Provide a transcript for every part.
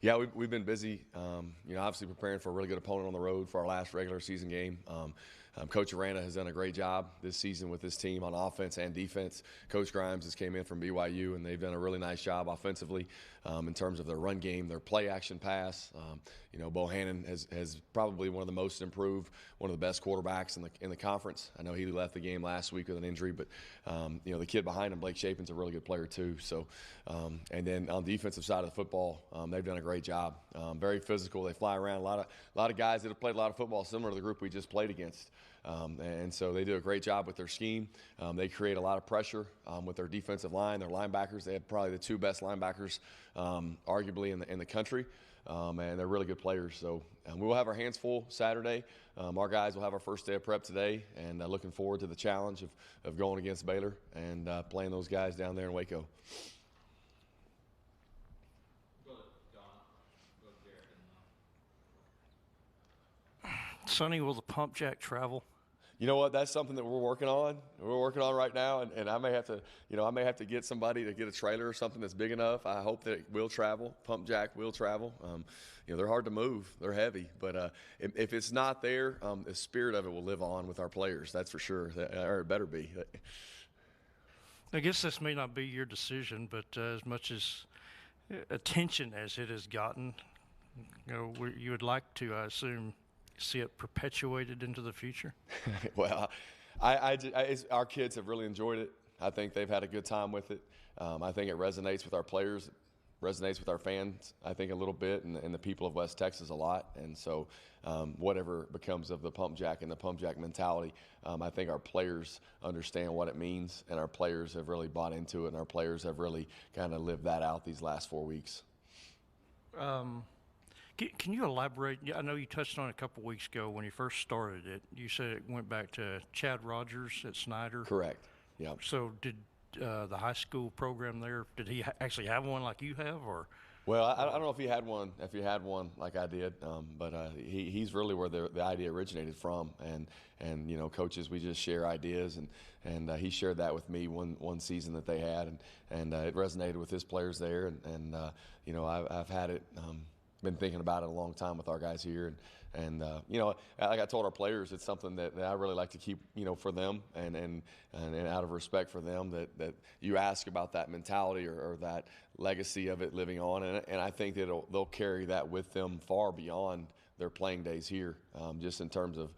Yeah, we've been busy, obviously preparing for a really good opponent on the road for our last regular season game. Coach Aranda has done a great job this season with this team on offense and defense. Coach Grimes has came in from BYU, and they've done a really nice job offensively in terms of their run game, their play action pass. Bohannon has probably one of the most improved, one of the best quarterbacks in the conference. I know he left the game last week with an injury, but the kid behind him, Blake Shapen's a really good player too. So, and then on the defensive side of the football, they've done a great job. Very physical. They fly around. A lot of guys that have played a lot of football, similar to the group we just played against. And so they do a great job with their scheme. They create a lot of pressure with their defensive line, their linebackers. They have probably the two best linebackers, arguably in the country, and they're really good players. So we will have our hands full Saturday. Our guys will have our first day of prep today, and looking forward to the challenge of going against Baylor and playing those guys down there in Waco. Sonny, will the pump jack travel? You know what? That's something that we're working on. We're working on right now, and I may have to, get somebody to get a trailer or something that's big enough. I hope that it will travel. Pump jack will travel. They're hard to move. They're heavy, but if it's not there, the spirit of it will live on with our players. That's for sure, or it better be. I guess this may not be your decision, but as much as attention as it has gotten, you would like to, I assume, see it perpetuated into the future? Well, our kids have really enjoyed it. I think they've had a good time with it. I think it resonates with our players, resonates with our fans, I think a little bit, and the people of West Texas a lot. And so whatever becomes of the pump jack and the pump jack mentality, I think our players understand what it means, and our players have really bought into it, and our players have really kind of lived that out these last 4 weeks. Can you elaborate? I know you touched on it a couple weeks ago when you first started it. You said it went back to Chad Rogers at Snyder. Correct. Yeah. So did the high school program there? Did he actually have one like you have, or? Well, I don't know if he had one. If he had one like I did, but he's really where the idea originated from. And coaches, we just share ideas, and he shared that with me one season that they had, and it resonated with his players there, and I've had it. Been thinking about it a long time with our guys here, and like I told our players, it's something that I really like to keep, for them, and out of respect for them, that you ask about that mentality or that legacy of it living on, and I think that they'll carry that with them far beyond their playing days here, just in terms of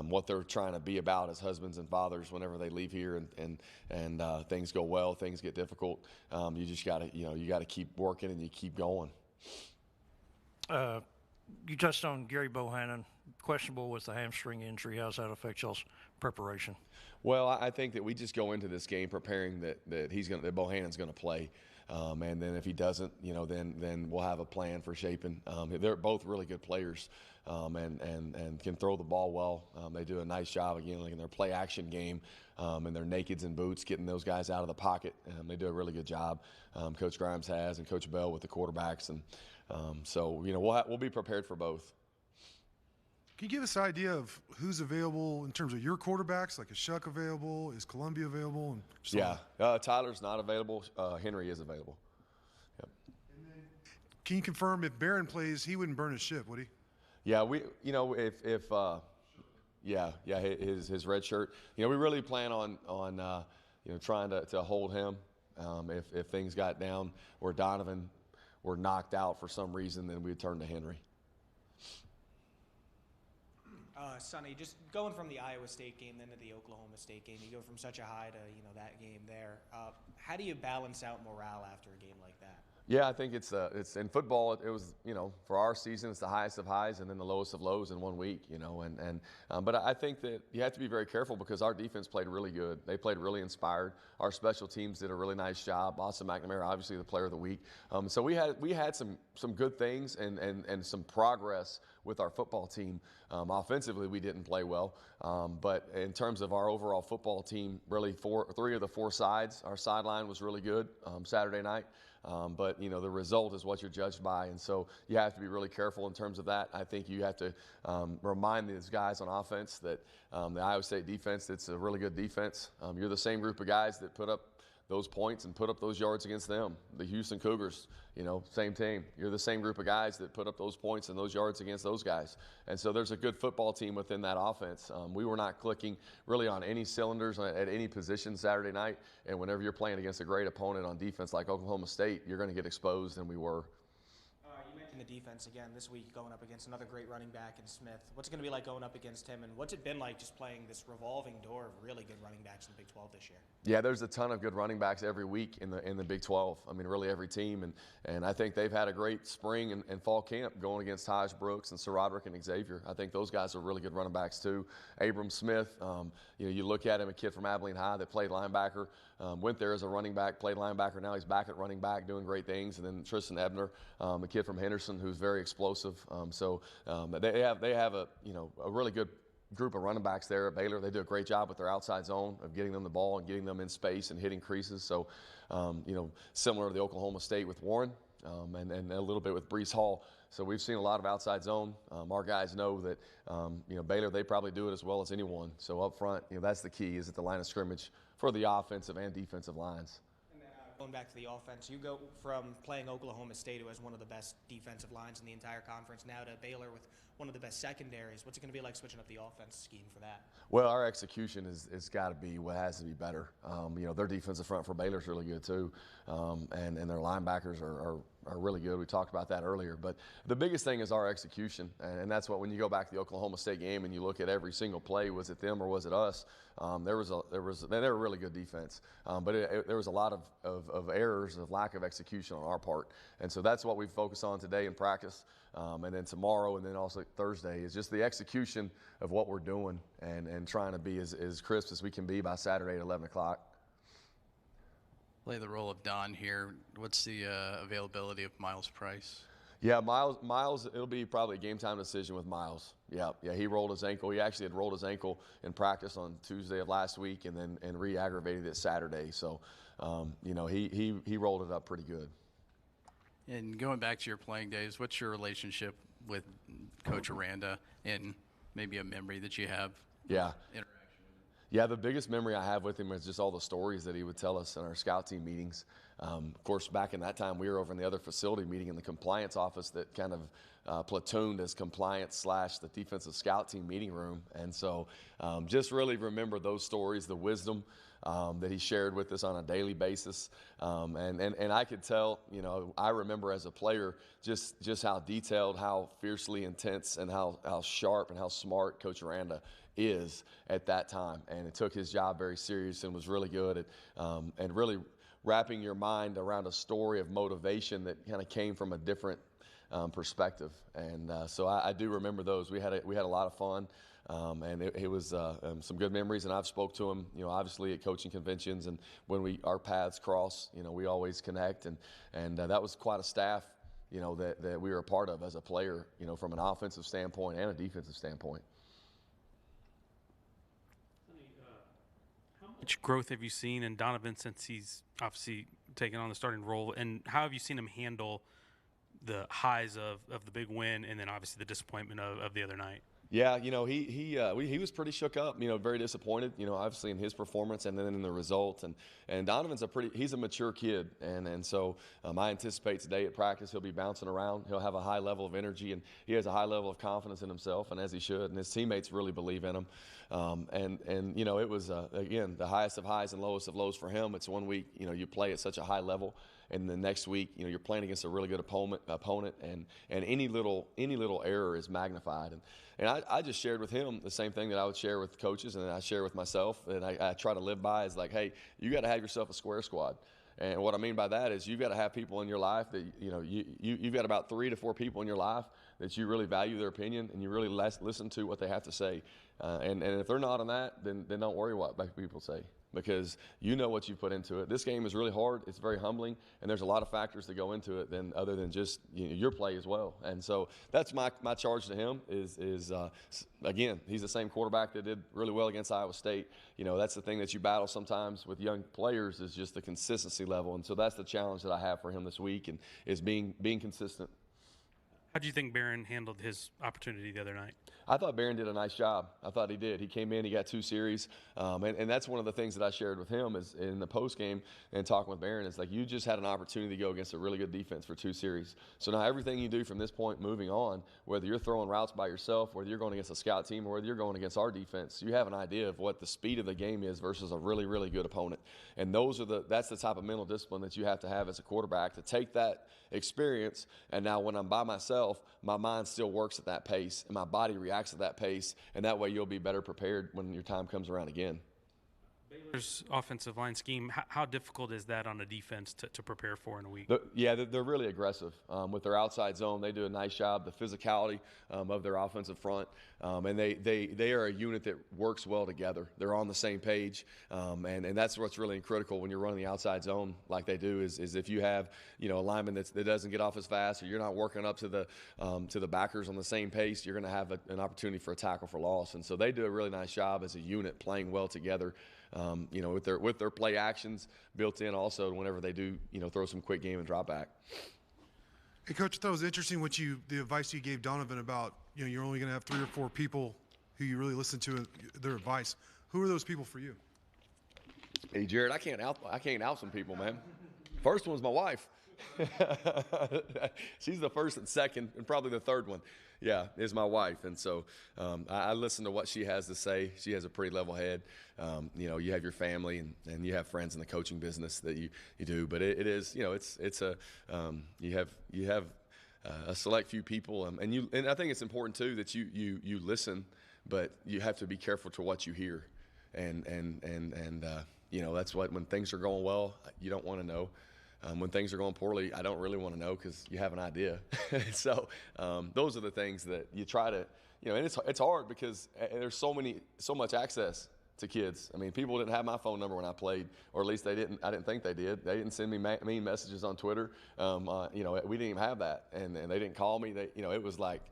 what they're trying to be about as husbands and fathers whenever they leave here, and things go well, things get difficult. You just gotta keep working, and you keep going. You touched on Gary Bohannon, questionable with the hamstring injury. How does that affect y'all's preparation? Well, I think that we just go into this game preparing that Bohannon's going to play, and then if he doesn't, then we'll have a plan for Shapen. They're both really good players, and can throw the ball well. They do a nice job again, like in their play action game, and their nakeds and boots, getting those guys out of the pocket. They do a really good job. Coach Grimes has, and Coach Bell with the quarterbacks, and so we'll be prepared for both. Can you give us an idea of who's available in terms of your quarterbacks? Like, is Shuck available? Is Columbia available? And yeah, Tyler's not available. Henry is available. Yep. And then, can you confirm if Barron plays, he wouldn't burn his ship, would he? Yeah, his red shirt. We really plan on trying to hold him. If things got down where Donovan were knocked out for some reason, then we'd turn to Henry. Sonny, just going from the Iowa State game then to the Oklahoma State game, you go from such a high to that game there. How do you balance out morale after a game like that? Yeah, I think it's in football. It was for our season, it's the highest of highs and then the lowest of lows in 1 week. But I think that you have to be very careful because our defense played really good. They played really inspired. Our special teams did a really nice job. Austin McNamara, obviously the player of the week. So we had some good things and some progress with our football team. Offensively, we didn't play well, but in terms of our overall football team, really three of the four sides, our sideline was really good Saturday night. But the result is what you're judged by, and so you have to be really careful in terms of that. I think you have to remind these guys on offense that the Iowa State defense, it's a really good defense. You're the same group of guys that put up those points and put up those yards against them. The Houston Cougars, same team. You're the same group of guys that put up those points and those yards against those guys. And so there's a good football team within that offense. We were not clicking really on any cylinders at any position Saturday night. And whenever you're playing against a great opponent on defense like Oklahoma State, you're going to get exposed, and we were. You mentioned the defense again this week, going up against another great running back in Smith. What's it going to be like going up against him, and what's it been like just playing this revolving door of really good running backs in the Big 12 this year? Yeah, there's a ton of good running backs every week in the Big 12. I mean, really every team, and I think they've had a great spring and fall camp going against Taj Brooks and Sir Roderick and Xavier. I think those guys are really good running backs too. Abram Smith, you look at him, a kid from Abilene High that played linebacker, went there as a running back, played linebacker. Now he's back at running back doing great things. And then Tristan Ebner, a kid from Henderson who's very explosive. They have a really good group of running backs there at Baylor. They do a great job with their outside zone of getting them the ball and getting them in space and hitting creases. So, similar to the Oklahoma State with Warren and a little bit with Brees Hall. So we've seen a lot of outside zone. Our guys know that, Baylor, they probably do it as well as anyone. So up front, that's the key, is at the line of scrimmage for the offensive and defensive lines. And then going back to the offense, you go from playing Oklahoma State, who has one of the best defensive lines in the entire conference, now to Baylor with one of the best secondaries. What's it going to be like switching up the offense scheme for that? Well, our execution is got to be what has to be better. Their defensive front for Baylor is really good too, and their linebackers are really good. We talked about that earlier. But the biggest thing is our execution, and that's what, when you go back to the Oklahoma State game and you look at every single play, was it them or was it us? They were really good defense, but there was a lot of errors, of lack of execution on our part, and so that's what we focus on today in practice, and then tomorrow, and then also Thursday, is just the execution of what we're doing and trying to be as crisp as we can be by Saturday at 11 o'clock. Play the role of Don here. What's the availability of Miles Price? Yeah, Miles, it'll be probably a game time decision with Miles. Yeah, he rolled his ankle. He actually had rolled his ankle in practice on Tuesday of last week and re-aggravated it Saturday. So, he rolled it up pretty good. And going back to your playing days, what's your relationship with Coach Aranda and maybe a memory that you have? Yeah. Interaction with him? Yeah, the biggest memory I have with him is just all the stories that he would tell us in our scout team meetings. Of course, back in that time, we were over in the other facility meeting in the compliance office that kind of platooned as compliance / the defensive scout team meeting room. And so just really remember those stories, the wisdom that he shared with us on a daily basis. And I could tell, I remember as a player just how detailed, how fiercely intense, and how sharp and how smart Coach Aranda is at that time. And it took his job very serious and was really good at and really wrapping your mind around a story of motivation that kind of came from a different perspective. And so I do remember those. We had a lot of fun. And it was some good memories, and I've spoke to him, obviously at coaching conventions, and when our paths cross, we always connect, and that was quite a staff, that we were a part of as a player, from an offensive standpoint and a defensive standpoint. How much growth have you seen in Donovan since he's obviously taken on the starting role, and how have you seen him handle the highs of the big win and then obviously the disappointment of the other night? Yeah, he was pretty shook up, very disappointed, obviously in his performance and then in the result. And Donovan's he's a mature kid. And so I anticipate today at practice he'll be bouncing around. He'll have a high level of energy, and he has a high level of confidence in himself, and as he should. And his teammates really believe in him. It was, again, the highest of highs and lowest of lows for him. It's one week, you play at such a high level. And the next week, you're playing against a really good opponent, and any little error is magnified. And I just shared with him the same thing that I would share with coaches, and I share with myself, and I try to live by, is like, hey, you got to have yourself a square squad. And what I mean by that is you've got to have people in your life that, you've got about 3 to 4 people in your life that you really value their opinion and you really listen to what they have to say. And if they're not on that, then don't worry what people say, because you know what you put into it. This game is really hard. It's very humbling, and there's a lot of factors that go into it other than just your play as well. And so that's my charge to him is again, he's the same quarterback that did really well against Iowa State. That's the thing that you battle sometimes with young players, is just the consistency level. And so that's the challenge that I have for him this week, and is being consistent. How do you think Barron handled his opportunity the other night? I thought Barron did a nice job. I thought he did. He came in, he got 2 series, and that's one of the things that I shared with him is in the post game and talking with Barron is like you just had an opportunity to go against a really good defense for 2 series. So now everything you do from this point moving on, whether you're throwing routes by yourself, whether you're going against a scout team, or whether you're going against our defense, you have an idea of what the speed of the game is versus a really, really good opponent. And that's the type of mental discipline that you have to have as a quarterback to take that experience. And now when I'm by myself, my mind still works at that pace and my body reacts at that pace. And that way you'll be better prepared when your time comes around again. Baylor's offensive line scheme, how difficult is that on a defense to prepare for in a week? They're really aggressive with their outside zone. They do a nice job, the physicality of their offensive front, and they are a unit that works well together. They're on the same page, and that's what's really critical when you're running the outside zone like they do is if you have a lineman that doesn't get off as fast, or you're not working up to the backers on the same pace, you're going to have an opportunity for a tackle for loss. And so they do a really nice job as a unit playing well together. With their play actions built in also whenever they do, throw some quick game and drop back. Hey, Coach, I thought it was interesting the advice you gave Donovan about, you're only going to have 3 or 4 people who you really listen to their advice. Who are those people for you? Hey, Jared, I can't out some people, man. First one's my wife. She's the first and second and probably the third one. Yeah, is my wife. And so I listen to what she has to say. She has a pretty level head. You have your family and you have friends in the coaching business that you do. But it is, it's a you have a select few people. And I think it's important, too, that you listen, but you have to be careful to what you hear. And that's what when things are going well, you don't want to know. When things are going poorly, I don't really want to know because you have an idea. So those are the things that you try to, and it's hard because there's so much access to kids. I mean, people didn't have my phone number when I played, or at least I didn't think they did. They didn't send me mean messages on Twitter. We didn't even have that, and they didn't call me. It was like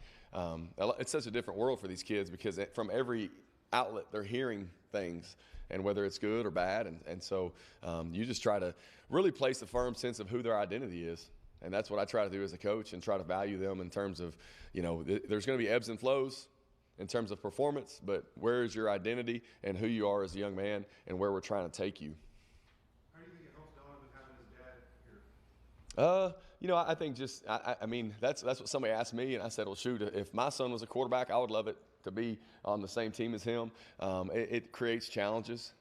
it's such a different world for these kids because from every outlet they're hearing things. And whether it's good or bad. And so you just try to really place a firm sense of who their identity is. And that's what I try to do as a coach and try to value them in terms of, there's going to be ebbs and flows in terms of performance, but where is your identity and who you are as a young man and where we're trying to take you. How do you think it helps Donovan having his dad here? I think just, I mean, that's what somebody asked me, and I said, well, shoot, if my son was a quarterback, I would love it to be on the same team as him. It creates challenges,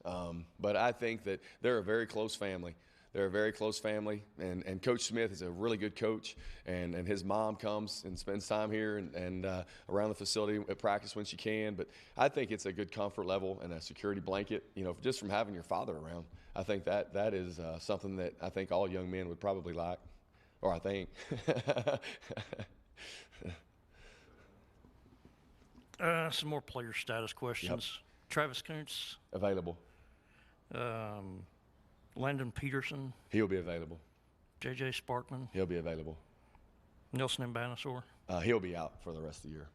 but I think that they're a very close family. They're a very close family, and Coach Smith is a really good coach, and his mom comes and spends time here and around the facility at practice when she can. But I think it's a good comfort level and a security blanket, just from having your father around. I think that is something that I think all young men would probably like, or I think. Some more player status questions. Yep. Travis Kuntz. Available. Landon Peterson. He'll be available. J.J. Sparkman. He'll be available. Nelson Mbanassor. He'll be out for the rest of the year.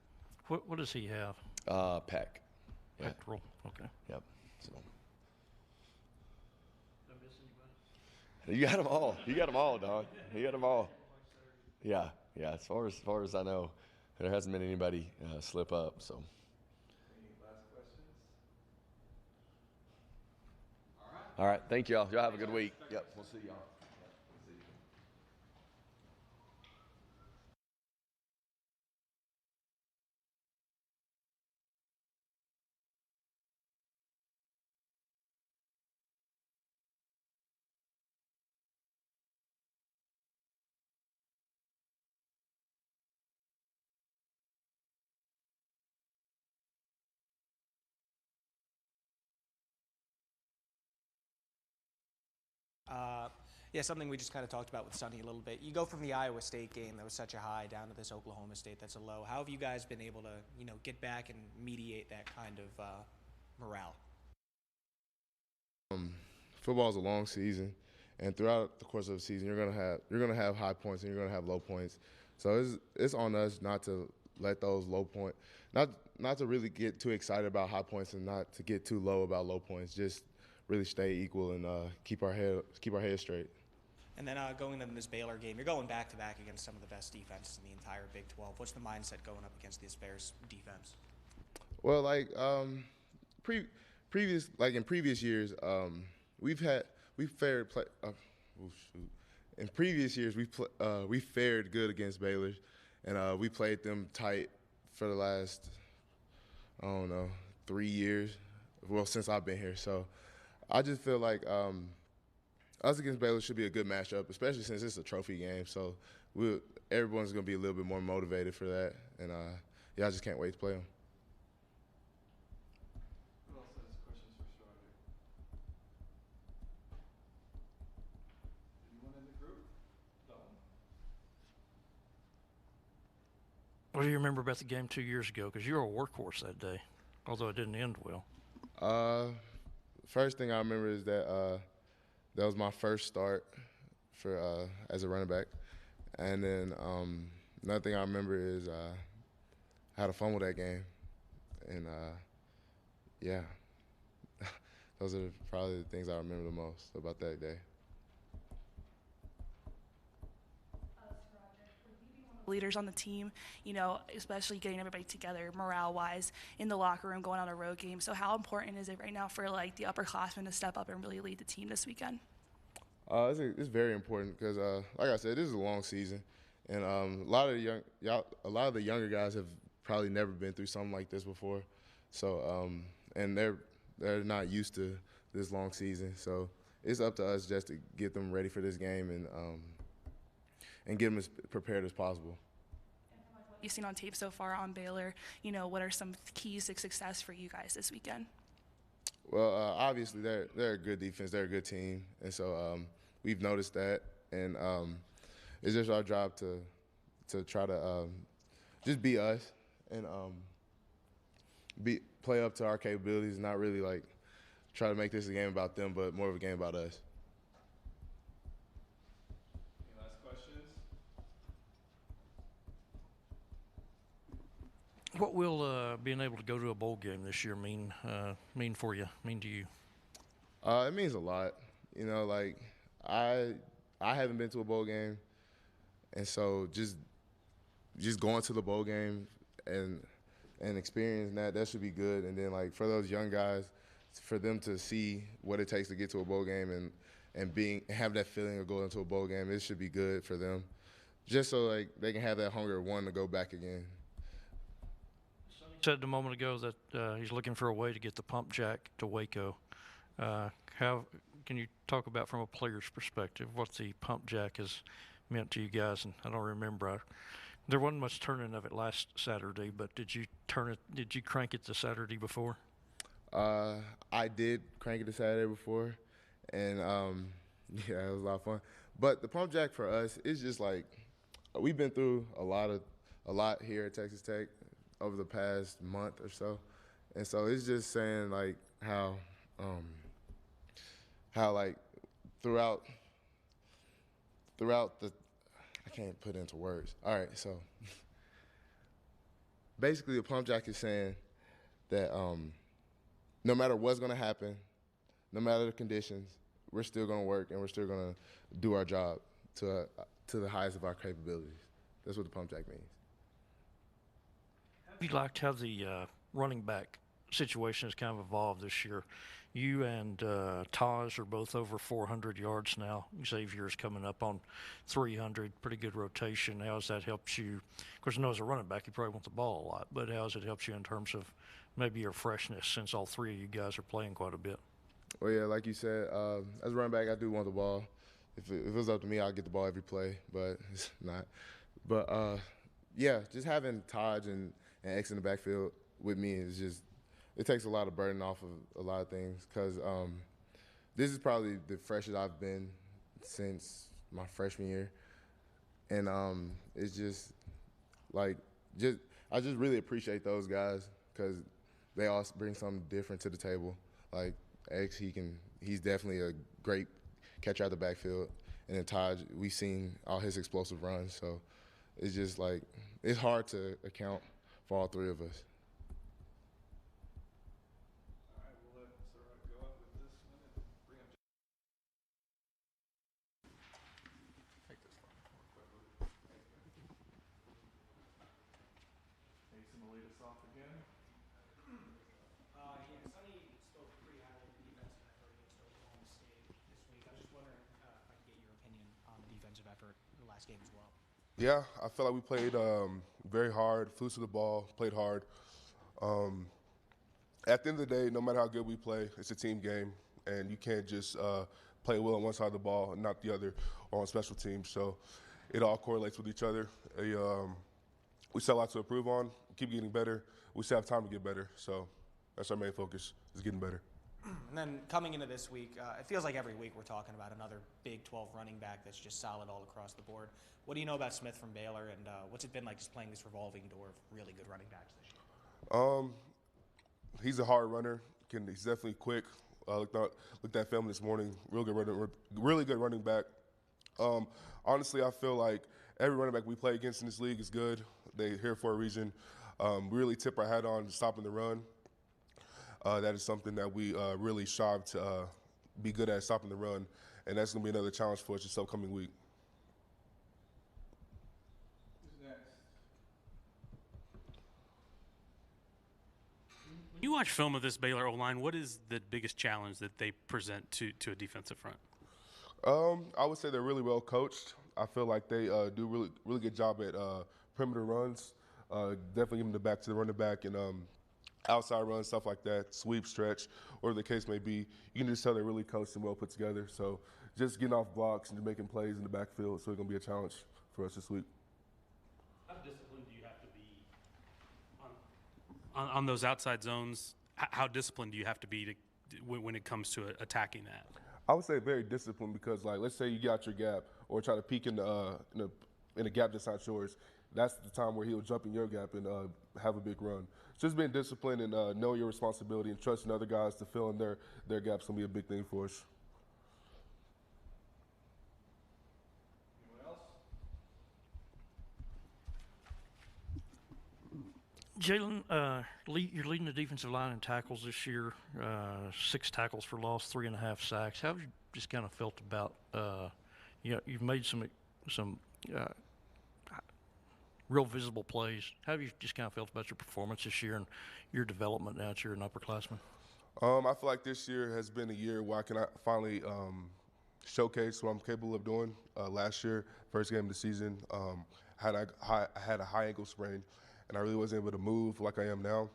What does he have? Pec. Yeah. Pectoral. Okay. Yep. So. Did I miss anybody? You got them all. You got them all, Don. You got them all. Yeah. As far as I know, there hasn't been anybody slip up. So. Any last questions? All right. Thank y'all. Y'all have a good week. Yep. We'll see y'all. Something we just kind of talked about with Sonny a little bit. You go from the Iowa State game that was such a high down to this Oklahoma State that's a low. How have you guys been able to, get back and mediate that kind of morale? Football is a long season, and throughout the course of the season, you're gonna have high points and you're gonna have low points. So it's on us not to let those low points, not to really get too excited about high points and not to get too low about low points. Just really stay equal and keep our head straight. And then going into this Baylor game, you're going back-to-back against some of the best defenses in the entire Big 12. What's the mindset going up against this Bears defense? Well, like in previous years, we've fared play. In previous years, we fared good against Baylor, and we played them tight for the last, I don't know, 3 years. Well, since I've been here, so I just feel like us against Baylor should be a good matchup, especially since it's a trophy game. So everyone's going to be a little bit more motivated for that, and I just can't wait to play them. Who else has questions for Strider? Anyone in the group? Don? What do you remember about the game 2 years ago? Because you were a workhorse that day, although it didn't end well. First thing I remember is that that was my first start for as a running back, and then another thing I remember is I had a fumble that game, and yeah, those are probably the things I remember the most about that day. Leaders on the team, especially getting everybody together morale-wise in the locker room going on a road game. So how important is it right now for like the upperclassmen to step up and really lead the team this weekend? It's very important because, like I said, this is a long season, and a lot of the younger guys have probably never been through something like this before. So and they're not used to this long season. So it's up to us just to get them ready for this game and get them as prepared as possible. What you've seen on tape so far on Baylor, what are some keys to success for you guys this weekend? Well, obviously they're a good defense, they're a good team, and so we've noticed that, and it's just our job to try to just be us and play up to our capabilities, not really like try to make this a game about them, but more of a game about us. What will being able to go to a bowl game this year mean for you? Mean to you? It means a lot. Like I haven't been to a bowl game, and so just going to the bowl game and experiencing that should be good. And then like for those young guys, for them to see what it takes to get to a bowl game and have that feeling of going to a bowl game, it should be good for them, just so like they can have that hunger to go back again. Said a moment ago that he's looking for a way to get the pump jack to Waco. How can you talk about from a player's perspective what the pump jack has meant to you guys? And I don't remember. There wasn't much turning of it last Saturday, but did you turn it? Did you crank it the Saturday before? I did crank it the Saturday before, and yeah, it was a lot of fun. But the pump jack for us is just like we've been through a lot here at Texas Tech over the past month or so, and so it's just saying like how like throughout the I can't put it into words. All right, so basically the pump jack is saying that no matter what's going to happen, no matter the conditions, we're still going to work and we're still going to do our job to the highest of our capabilities. That's what the pump jack means. You liked how the running back situation has kind of evolved this year. You and Taj are both over 400 yards now. Xavier's coming up on 300. Pretty good rotation. How has that helped you? Of course, I know as a running back, you probably want the ball a lot, but how has it helped you in terms of maybe your freshness since all three of you guys are playing quite a bit? Well, yeah, like you said, as a running back, I do want the ball. If it was up to me, I'd get the ball every play, but it's not. But, yeah, just having Taj and X in the backfield with me is just – it takes a lot of burden off of a lot of things because this is probably the freshest I've been since my freshman year. And it's just like I just really appreciate those guys because they all bring something different to the table. Like X, he's definitely a great catcher out the backfield. And then Taj, we've seen all his explosive runs. So it's just like it's hard to account for all three of us. All right, we'll let Sarah go up with this one and bring up. off again. Yeah, Sonny spoke pretty highly of the defensive effort against Oklahoma State this week. I was just wondering if I could get your opinion on the defensive effort in the last game as well. Yeah, I feel like we played very hard, flew to the ball, played hard. At the end of the day, no matter how good we play, it's a team game, and you can't just play well on one side of the ball and not the other, or on special teams. So it all correlates with each other. We still have a lot to improve on, keep getting better. We still have time to get better, so that's our main focus, is getting better. And then coming into this week, it feels like every week we're talking about another Big 12 running back that's just solid all across the board. What do you know about Smith from Baylor, and what's it been like just playing this revolving door of really good running backs this year? He's a hard runner. He's definitely quick. Looked at film this morning. Really good running back. Honestly, I feel like every running back we play against in this league is good. They're here for a reason. We really tip our hat on stopping the run. That is something that we really strive to be good at, stopping the run, and that's going to be another challenge for us this upcoming week. Who's next? When you watch film of this Baylor O-line, what is the biggest challenge that they present to a defensive front? I would say they're really well coached. I feel like they do really good job at perimeter runs. Definitely giving the back to the running back and outside runs, stuff like that, sweep, stretch, whatever the case may be. You can just tell they're really coached and well put together. So just getting off blocks and making plays in the backfield, so it's going to be a challenge for us this week. How disciplined do you have to be on those outside zones? How disciplined do you have to be when it comes to attacking that? I would say very disciplined because, like, let's say you get out your gap or try to peek in a gap that's not yours. That's the time where he'll jump in your gap and have a big run. Just being disciplined and knowing your responsibility and trusting other guys to fill in their gaps going to be a big thing for us. Anyone else? Jalen, you're leading the defensive line in tackles this year. 6 tackles for loss, 3.5 sacks. How have you just kind of felt about? You've made some real visible plays. How have you just kind of felt about your performance this year and your development now that you're an upperclassman? I feel like this year has been a year where I can finally showcase what I'm capable of doing. Last year, first game of the season, I had a high ankle sprain, and I really wasn't able to move like I am now.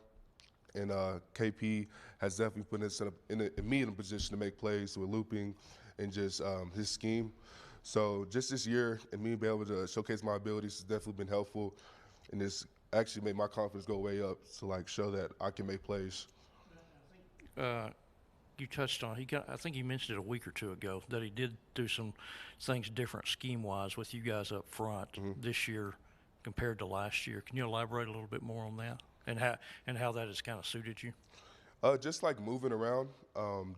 And KP has definitely put us me in a position to make plays with looping and just his scheme. So just this year and me being able to showcase my abilities has definitely been helpful, and it's actually made my confidence go way up to like show that I can make plays. You touched on I think you mentioned it a week or two ago that he did do some things different scheme-wise with you guys up front this year compared to last year. Can you elaborate a little bit more on that and how that has kind of suited you? Just like moving around,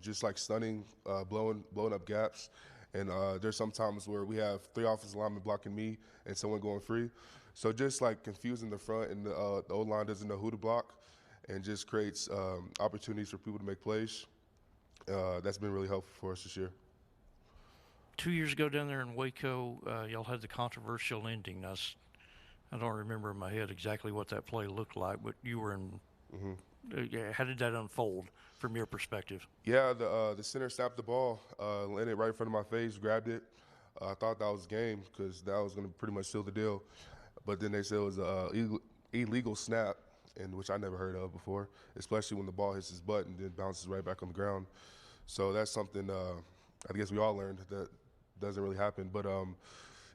just like stunning, blowing up gaps. And there's some times where we have 3 offensive linemen blocking me and someone going free. So just like confusing the front and the O-line doesn't know who to block, and just creates opportunities for people to make plays. That's been really helpful for us this year. 2 years ago down there in Waco, y'all had the controversial ending. I don't remember in my head exactly what that play looked like, but you were in. How did that unfold from your perspective? Yeah, the center snapped the ball, landed right in front of my face, grabbed it. I thought that was game because that was going to pretty much seal the deal. But then they said it was an illegal snap, which I never heard of before, especially when the ball hits his butt and then bounces right back on the ground. So that's something I guess we all learned that doesn't really happen. But,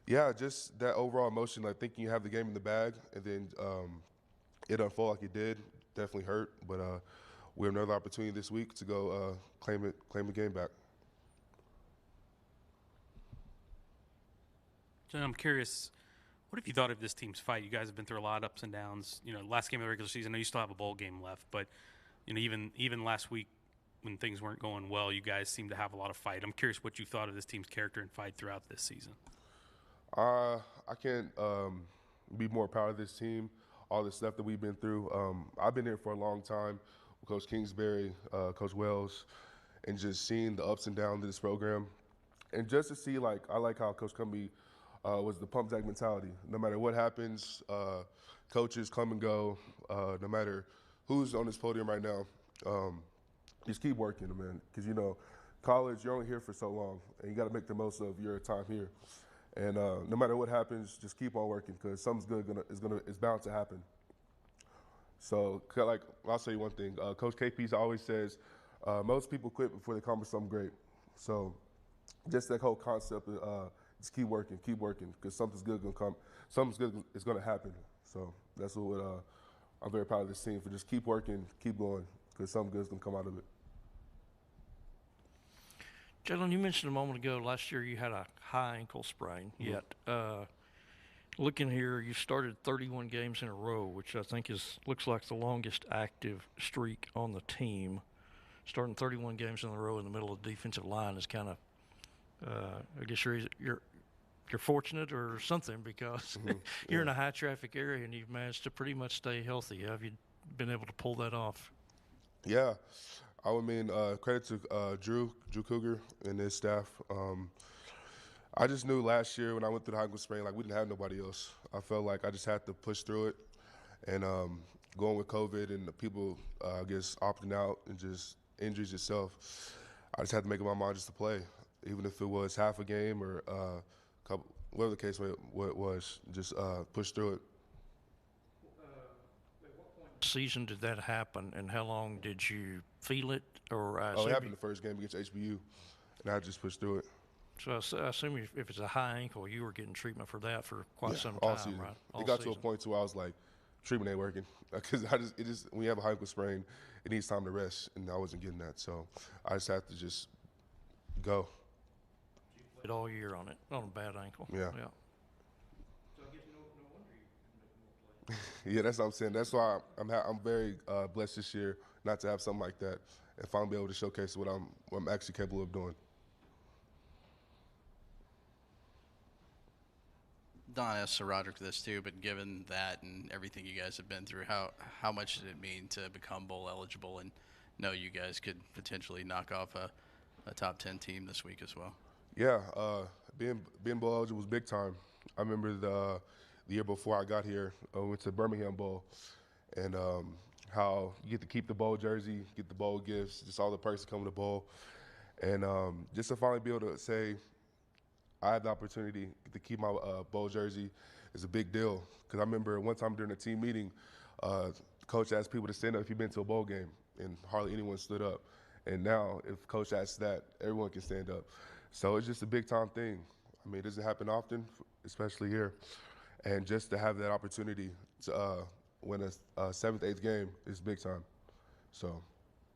yeah, just that overall emotion, like thinking you have the game in the bag and then it unfold like it did, definitely hurt. But we have another opportunity this week to go claim the game back. So I'm curious, what have you thought of this team's fight? You guys have been through a lot of ups and downs. Last game of the regular season, I know you still have a bowl game left, but even last week when things weren't going well, you guys seemed to have a lot of fight. I'm curious what you thought of this team's character and fight throughout this season. I can't be more proud of this team, all the stuff that we've been through. I've been here for a long time with Coach Kingsbury, Coach Wells, and just seeing the ups and downs of this program. And just to see, I like how Coach Cumbie was the pump jack mentality. No matter what happens, coaches come and go. No matter who's on this podium right now, just keep working, man. Because college, you're only here for so long, and you got to make the most of your time here. And no matter what happens, just keep on working because something's good is bound to happen. So, like, I'll say one thing. Coach KP always says, most people quit before they accomplish something great. So, just that whole concept of just keep working, because something's good gonna come. Something's good is gonna happen. So that's what I'm very proud of this team for. Just keep working, keep going, because something good's gonna come out of it. Jalen, you mentioned a moment ago last year you had a high ankle sprain. Mm-hmm. Yet, looking here, you started 31 games in a row, which I think looks like the longest active streak on the team. Starting 31 games in a row in the middle of the defensive line is kind of, I guess you're fortunate or something because you're in a high traffic area and you've managed to pretty much stay healthy. Have you been able to pull that off? Yeah, I would mean credit to Drew Cougar and his staff. I just knew last year when I went through the ankle sprain, like we didn't have nobody else. I felt like I just had to push through it, and going with COVID and the people, I guess, opting out and just injuries itself, I just had to make up my mind just to play, even if it was half a game or couple, whatever the case was, just push through it. At what point season did that happen, and how long did you feel it? Or it happened the first game against HBU, and I just pushed through it. So I assume if it's a high ankle, you were getting treatment for that for quite some time, all season. right? It got to a point where I was like, treatment ain't working, because when you have a high ankle sprain, it needs time to rest, and I wasn't getting that, so I just had to just go. You played all year on a bad ankle. Yeah. So I guess no wonder you could make more plays. Yeah, that's what I'm saying. That's why I'm very blessed this year not to have something like that, and finally be able to showcase what I'm actually capable of doing. Don asked Sir Roderick this too, but given that and everything you guys have been through, how much did it mean to become bowl eligible and know you guys could potentially knock off a top 10 team this week as well? Yeah, being bowl eligible was big time. I remember the year before I got here, I went to Birmingham Bowl, and how you get to keep the bowl jersey, get the bowl gifts, just all the perks that come with the bowl, and just to finally be able to say, I had the opportunity to keep my bowl jersey is a big deal. Because I remember one time during a team meeting, coach asked people to stand up if you've been to a bowl game, and hardly anyone stood up. And now, if coach asks that, everyone can stand up. So it's just a big time thing. I mean, it doesn't happen often, especially here. And just to have that opportunity to win a 7th, 8th game is big time. So.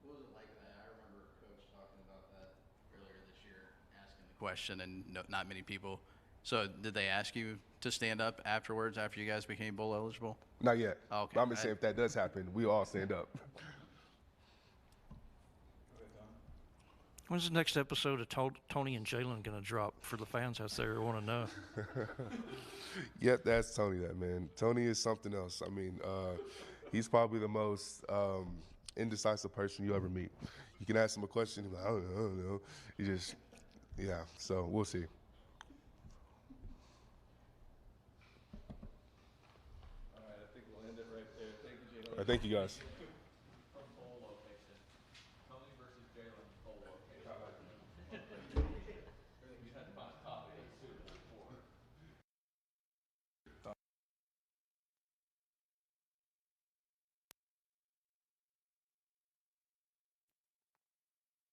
What was it like that? I remember Coach talking about that earlier this year, asking the question, and not many people. So did they ask you to stand up afterwards after you guys became bowl eligible? Not yet. Oh, okay. But I'm just saying if that does happen, we all stand up. When's the next episode of Tony and Jalen going to drop for the fans out there who want to know? Yep, that's Tony, that man. Tony is something else. I mean, he's probably the most indecisive person you ever meet. You can ask him a question, he's like, I don't know. He just, yeah, so we'll see. All right, I think we'll end it right there. Thank you, Jalen. All right, thank you, guys.